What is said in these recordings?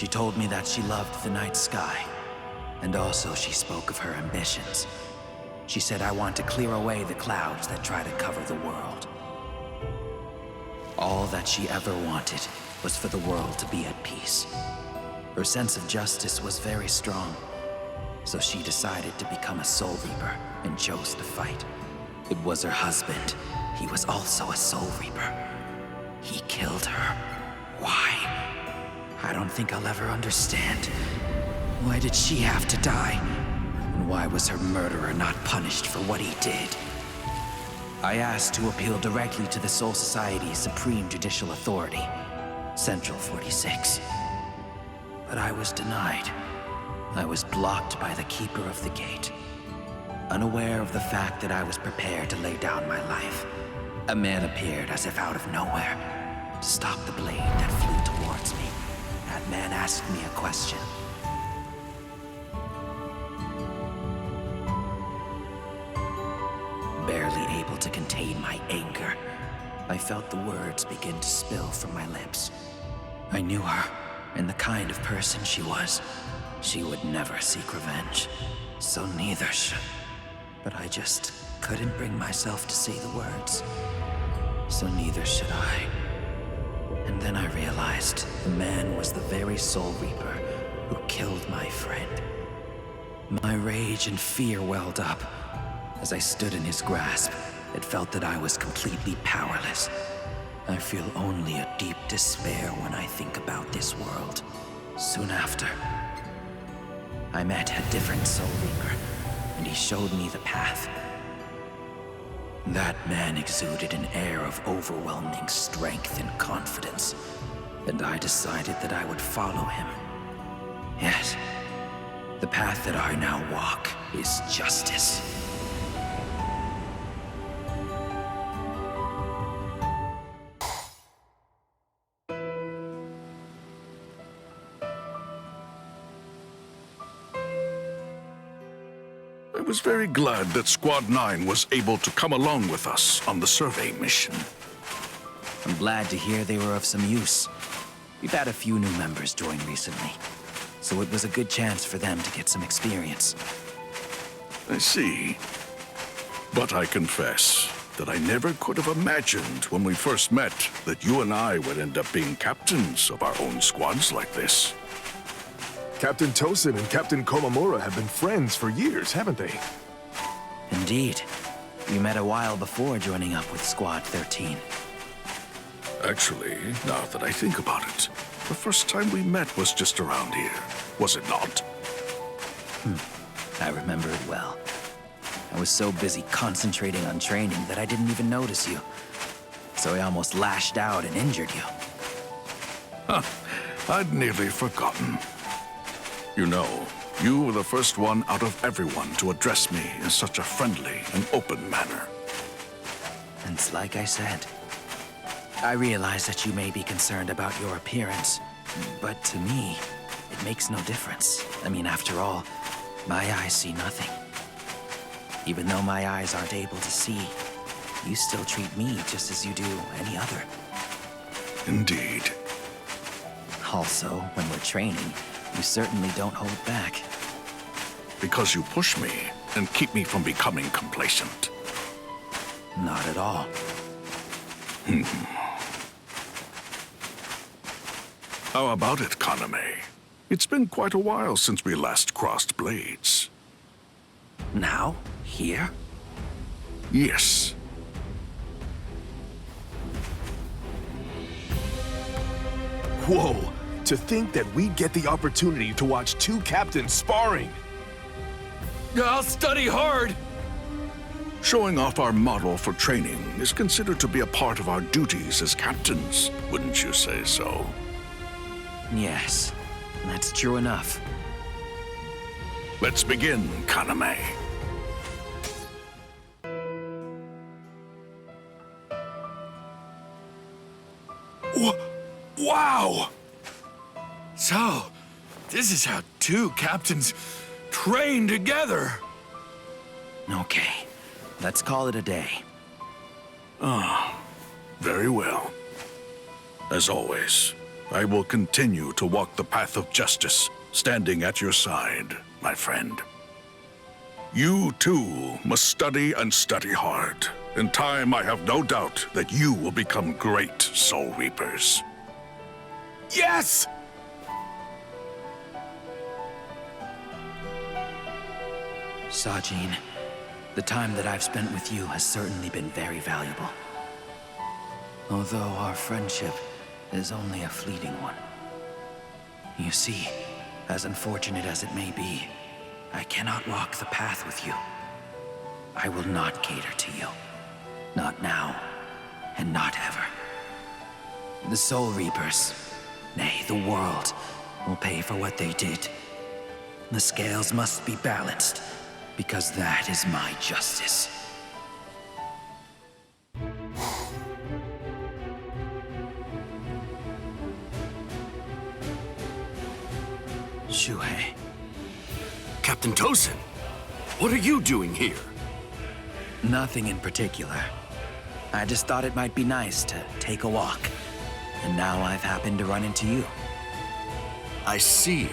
She told me that she loved the night sky, and also she spoke of her ambitions. She said, I want to clear away the clouds that try to cover the world. All that she ever wanted was for the world to be at peace. Her sense of justice was very strong, so she decided to become a Soul Reaper and chose to fight. It was her husband. He was also a Soul Reaper. He killed her. Why? I don't think I'll ever understand. Why did she have to die? And why was her murderer not punished for what he did? I asked to appeal directly to the Soul Society's Supreme Judicial Authority, Central 46. But I was denied. I was blocked by the Keeper of the Gate. Unaware of the fact that I was prepared to lay down my life, a man appeared as if out of nowhere to stop the blade that flew towards me. That man asked me a question. Barely able to contain my anger, I felt the words begin to spill from my lips. I knew her, and the kind of person she was. She would never seek revenge, so neither should. But I just couldn't bring myself to say the words. So neither should I. And then I realized the man was the very Soul Reaper who killed my friend. My rage and fear welled up. As I stood in his grasp, it felt that I was completely powerless. I feel only a deep despair when I think about this world. Soon after, I met a different Soul Reaper, and he showed me the path. That man exuded an air of overwhelming strength and confidence, and I decided that I would follow him. Yes, the path that I now walk is justice. I was very glad that Squad 9 was able to come along with us on the survey mission. I'm glad to hear they were of some use. We've had a few new members join recently, so it was a good chance for them to get some experience. I see. But I confess that I never could have imagined when we first met that you and I would end up being captains of our own squads like this. Captain Tosen and Captain Komamura have been friends for years, haven't they? Indeed. We met a while before joining up with Squad 13. Actually, now that I think about it, the first time we met was just around here, was it not? I remember it well. I was so busy concentrating on training that I didn't even notice you. So I almost lashed out and injured you. Huh, I'd nearly forgotten. You know, you were the first one out of everyone to address me in such a friendly and open manner. And it's like I said, I realize that you may be concerned about your appearance, but to me, it makes no difference. I mean, after all, my eyes see nothing. Even though my eyes aren't able to see, you still treat me just as you do any other. Indeed. Also, when we're training, you certainly don't hold back. Because you push me and keep me from becoming complacent. Not at all. How about it, Kaname? It's been quite a while since we last crossed blades. Now? Here? Yes. Whoa! To think that we'd get the opportunity to watch two captains sparring! I'll study hard! Showing off our model for training is considered to be a part of our duties as captains, wouldn't you say so? Yes, that's true enough. Let's begin, Kaname. Wow! So, this is how two captains train together. Okay, let's call it a day. Very well. As always, I will continue to walk the path of justice, standing at your side, my friend. You, too, must study and study hard. In time, I have no doubt that you will become great Soul Reapers. Yes! Sajin, the time that I've spent with you has certainly been very valuable. Although our friendship is only a fleeting one. You see, as unfortunate as it may be, I cannot walk the path with you. I will not cater to you. Not now, and not ever. The Soul Reapers, nay, the world, will pay for what they did. The scales must be balanced, because that is my justice. Shuhei. Captain Tosen, what are you doing here? Nothing in particular. I just thought it might be nice to take a walk. And now I've happened to run into you. I see.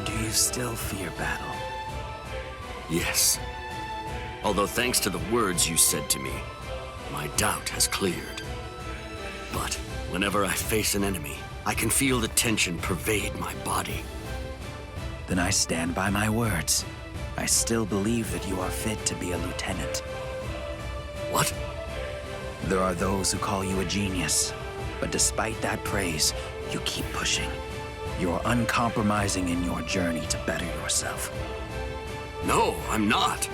Do you still fear battle? Yes. Although thanks to the words you said to me, my doubt has cleared. But whenever I face an enemy, I can feel the tension pervade my body. Then I stand by my words. I still believe that you are fit to be a lieutenant. What? There are those who call you a genius, but despite that praise, you keep pushing. You're uncompromising in your journey to better yourself. No, I'm not.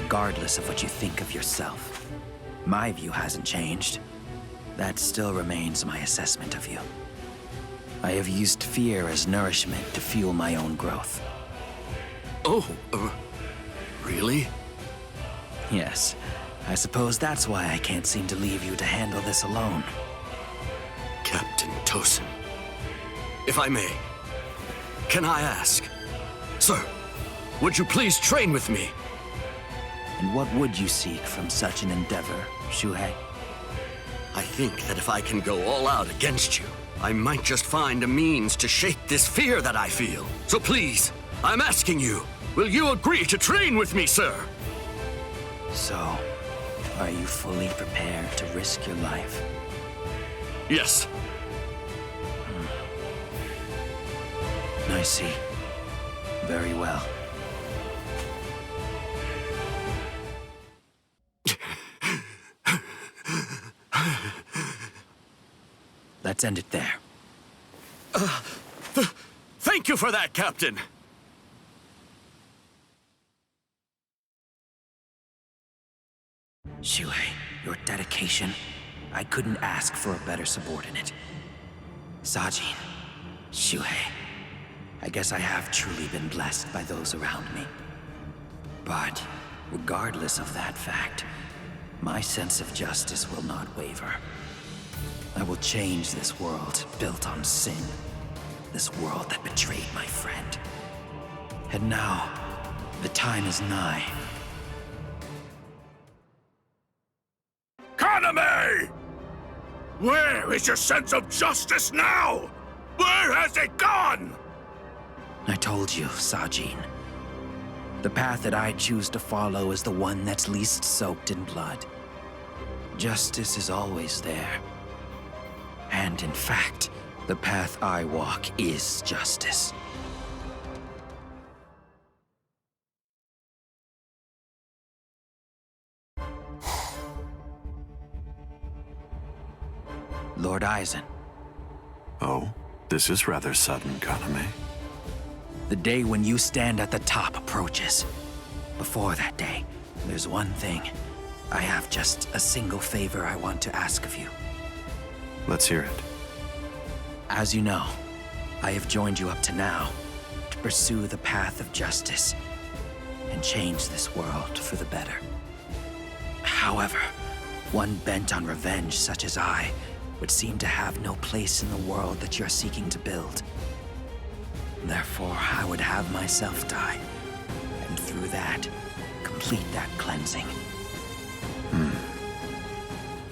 Regardless of what you think of yourself, my view hasn't changed. That still remains my assessment of you. I have used fear as nourishment to fuel my own growth. Oh, really? Yes, I suppose that's why I can't seem to leave you to handle this alone. Captain Tosen, if I may, can I ask? Sir, would you please train with me? And what would you seek from such an endeavor, Shuhei? I think that if I can go all out against you, I might just find a means to shake this fear that I feel. So please, I'm asking you, will you agree to train with me, sir? So, are you fully prepared to risk your life? Yes. I see. Very well. Let's end it there. Thank you for that, Captain. Shuhei, your dedication, I couldn't ask for a better subordinate. Sajin, Shuhei, I guess I have truly been blessed by those around me. But regardless of that fact, my sense of justice will not waver. I will change this world built on sin. This world that betrayed my friend. And now, the time is nigh. Kaname! Where is your sense of justice now? Where has it gone? I told you, Sajin. The path that I choose to follow is the one that's least soaked in blood. Justice is always there. And in fact, the path I walk is justice. Lord Aizen. Oh, this is rather sudden, Kaname. The day when you stand at the top approaches. Before that day, there's one thing. I have just a single favor I want to ask of you. Let's hear it. As you know, I have joined you up to now to pursue the path of justice and change this world for the better. However, one bent on revenge such as I would seem to have no place in the world that you're seeking to build. Therefore, I would have myself die, and through that, complete that cleansing.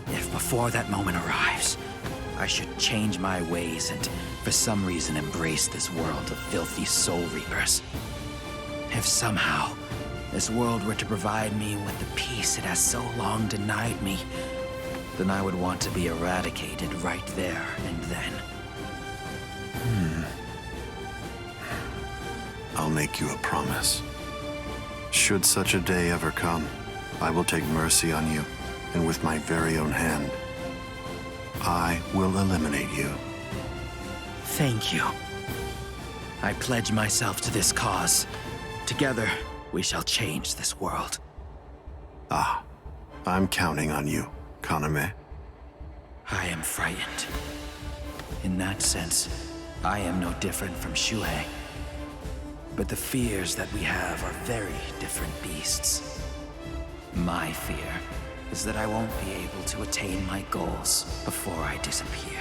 If before that moment arrives, I should change my ways and, for some reason, embrace this world of filthy soul reapers. If somehow this world were to provide me with the peace it has so long denied me, then I would want to be eradicated right there and then. I'll make you a promise. Should such a day ever come, I will take mercy on you, and with my very own hand, I will eliminate you. Thank you. I pledge myself to this cause. Together, we shall change this world. Ah, I'm counting on you, Kaname. I am frightened. In that sense, I am no different from Shuhei. But the fears that we have are very different beasts. My fear is that I won't be able to attain my goals before I disappear.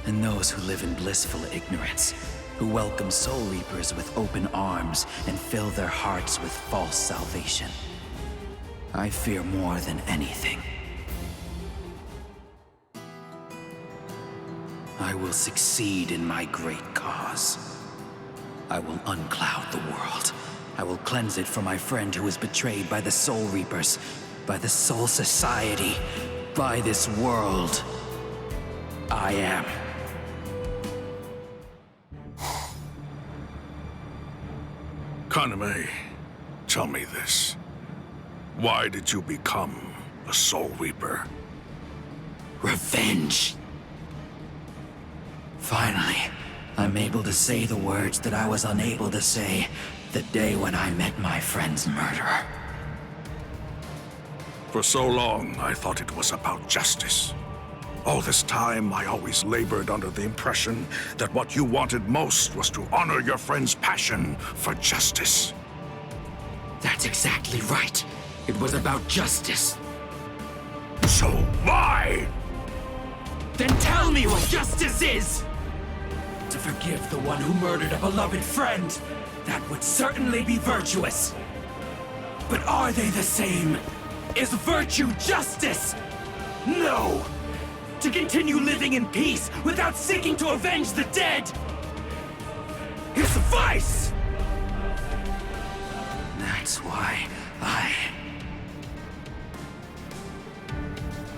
And those who live in blissful ignorance, who welcome Soul Reapers with open arms and fill their hearts with false salvation. I fear more than anything. I will succeed in my great cause. I will uncloud the world. I will cleanse it from my friend who was betrayed by the Soul Reapers, by the Soul Society, by this world. I am. Kaname, tell me this. Why did you become a Soul Reaper? Revenge. Finally, I'm able to say the words that I was unable to say the day when I met my friend's murderer. For so long, I thought it was about justice. All this time, I always labored under the impression that what you wanted most was to honor your friend's passion for justice. That's exactly right. It was about justice. So why? Then tell me what justice is! To forgive the one who murdered a beloved friend, that would certainly be virtuous. But are they the same? Is virtue justice? No! To continue living in peace without seeking to avenge the dead is vice! That's why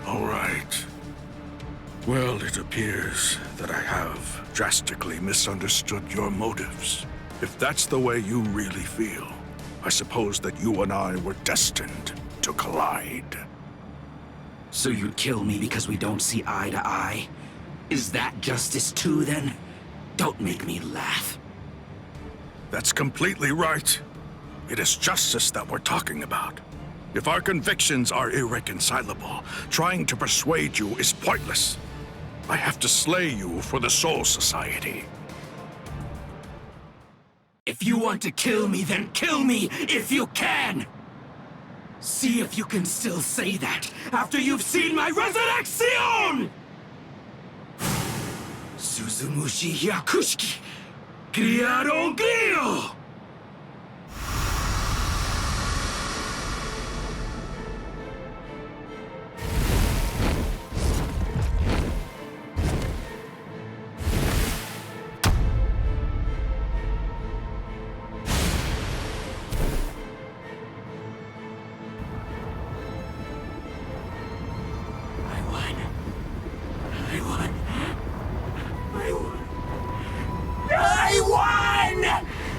All right. Well, it appears that I have drastically misunderstood your motives. If that's the way you really feel, I suppose that you and I were destined to collide. So you'd kill me because we don't see eye to eye? Is that justice too, then? Don't make me laugh. That's completely right. It is justice that we're talking about. If our convictions are irreconcilable, trying to persuade you is pointless. I have to slay you for the Soul Society. If you want to kill me, then kill me if you can! See if you can still say that after you've seen my resurrection! Suzumushi Yakushiki, Criado Grio!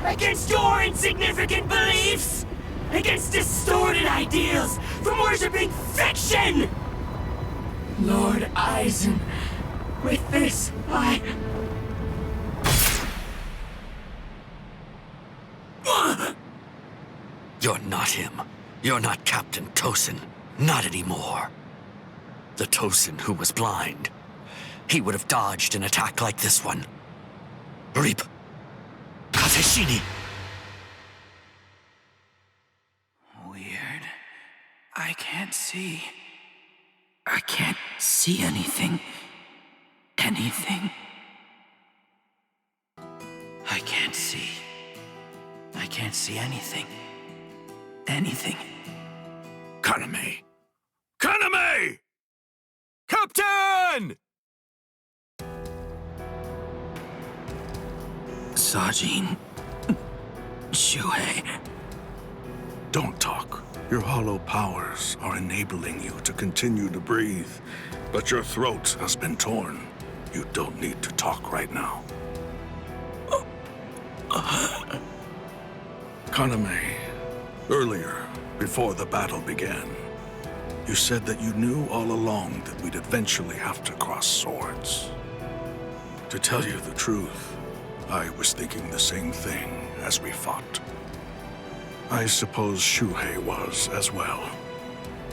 Against your insignificant beliefs! Against distorted ideals from worshipping fiction! Lord Aizen, with this, You're not him. You're not Captain Tosen. Not anymore. The Tosen who was blind. He would have dodged an attack like this one. Reap. Kazeshini! Weird. I can't see. I can't see anything. Anything. I can't see. I can't see anything. Anything. Kaname! Kaname! Captain! Sajin. Shuhei. Don't talk. Your hollow powers are enabling you to continue to breathe, but your throat has been torn. You don't need to talk right now. Kaname, earlier, before the battle began, you said that you knew all along that we'd eventually have to cross swords. To tell you the truth, I was thinking the same thing as we fought. I suppose Shuhei was as well.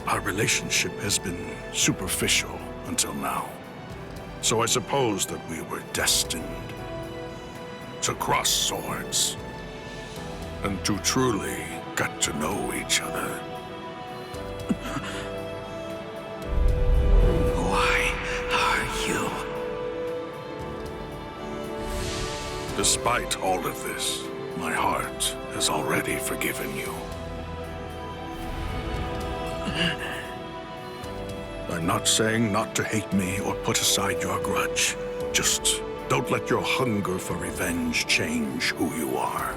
Our relationship has been superficial until now. So I suppose that we were destined to cross swords and to truly get to know each other. Why are you? Despite all of this, my heart has already forgiven you. I'm not saying not to hate me or put aside your grudge. Just don't let your hunger for revenge change who you are.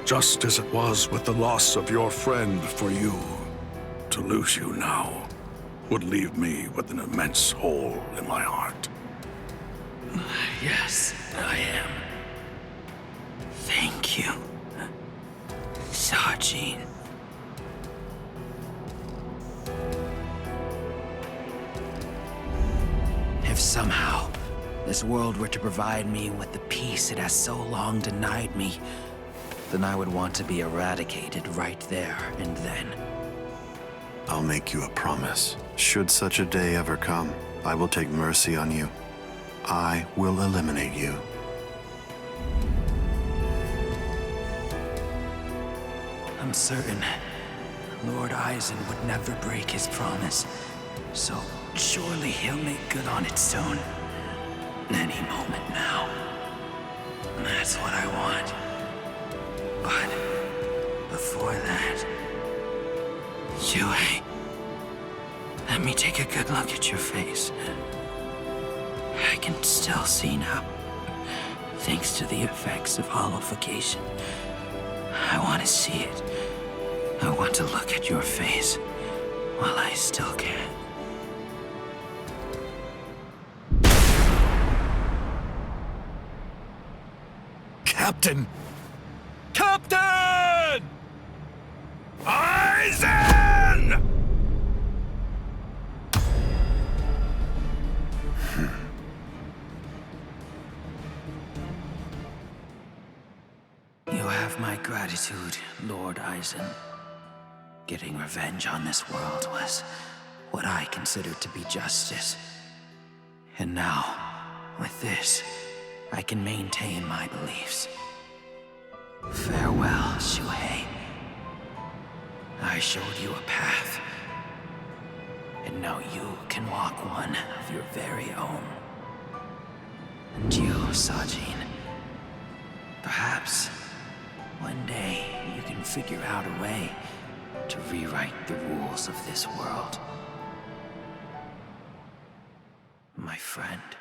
Just as it was with the loss of your friend for you, to lose you now would leave me with an immense hole in my heart. Yes, I am. Thank you, Sajin. If somehow this world were to provide me with the peace it has so long denied me, then I would want to be eradicated right there and then. I'll make you a promise. Should such a day ever come, I will take mercy on you. I will eliminate you. I'm certain Lord Aizen would never break his promise, so surely he'll make good on it soon. Any moment now. That's what I want. But before that, Shuhei, let me take a good look at your face. I can still see now, thanks to the effects of hollowification. I want to see it. I want to look at your face while I still can. Captain! Captain! Aizen! You have my gratitude, Lord Aizen. Getting revenge on this world was what I considered to be justice. And now, with this, I can maintain my beliefs. Farewell, Shuhei. I showed you a path. And now you can walk one of your very own. And you, Sajin. Perhaps one day you can figure out a way to rewrite the rules of this world. My friend.